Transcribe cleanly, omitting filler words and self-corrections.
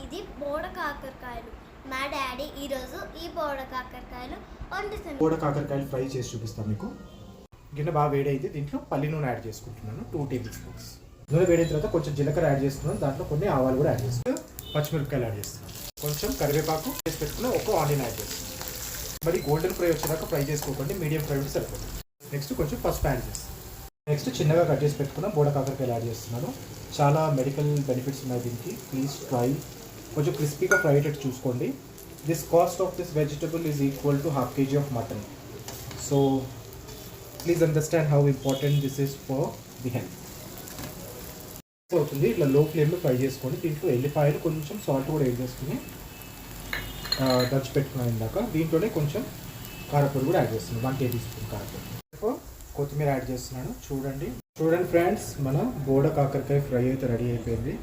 ఇది బోడ కాకరకాయలు. మా డాడీ ఈరోజు ఈ బోడ కాకరకాయలు వండుతున్నారు. బోడ కాకరకాయలు ఫ్రై చేసి చూపిస్తాను మీకు. గిన్నె బాగా వేడైతే దీంట్లో పల్లి నూనె యాడ్ చేసుకుంటున్నాను 2 టేబుల్ స్పూన్స్. నూనె వేడైన తర్వాత కొంచెం జీలకర్ర యాడ్ చేసుకున్నాను, దాంట్లో కొన్ని ఆవాలు కూడా యాడ్ చేస్తున్నాను, పచ్చిమిరపకాయలు యాడ్ చేస్తున్నాను, కొంచెం కరివేపాకు చేసి పెట్టుకున్న ఒక ఆనియన్ యాడ్ చేస్తున్నాను. మరి గోల్డెన్ ఫ్రై వచ్చేదాకా ఫ్రై చేసుకోకండి, మీడియం ఫ్రై ఉంటే సరిపోతుంది. నెక్స్ట్ కొంచెం పసుపు యాడ్ చేస్తాను. నెక్స్ట్ చిన్నగా కట్ చేసి పెట్టుకున్న బోడ కాకరకాయలు యాడ్ చేస్తున్నాను. చాలా మెడికల్ బెనిఫిట్స్ ఉన్నాయి దీనికి, ప్లీజ్ ట్రై. కొంచెం క్రిస్పీగా ఫ్రై అయ్యేటట్టు చూసుకోండి. This cost of this vegetable is equal to ½ kg of mutton. So please understand how important this is for the health. అవుతుంది ఇట్లా లో ఫ్లేమ్లో ఫ్రై చేసుకోండి. దీంట్లో ఎల్లిపాయలు కొంచెం సాల్ట్ కూడా యాడ్ చేసుకుని దంచి పెట్టుకున్నాను ఇందాక. దీంట్లోనే కొంచెం కారపొడి కూడా యాడ్ చేస్తున్నాను, 1 టేబుల్ స్పూన్ కారపొడి. కొత్తిమీర యాడ్ చేస్తున్నాను. చూడండి ఫ్రెండ్స్, మన బోడ కాకరకాయ ఫ్రై అయితే రెడీ అయిపోయింది.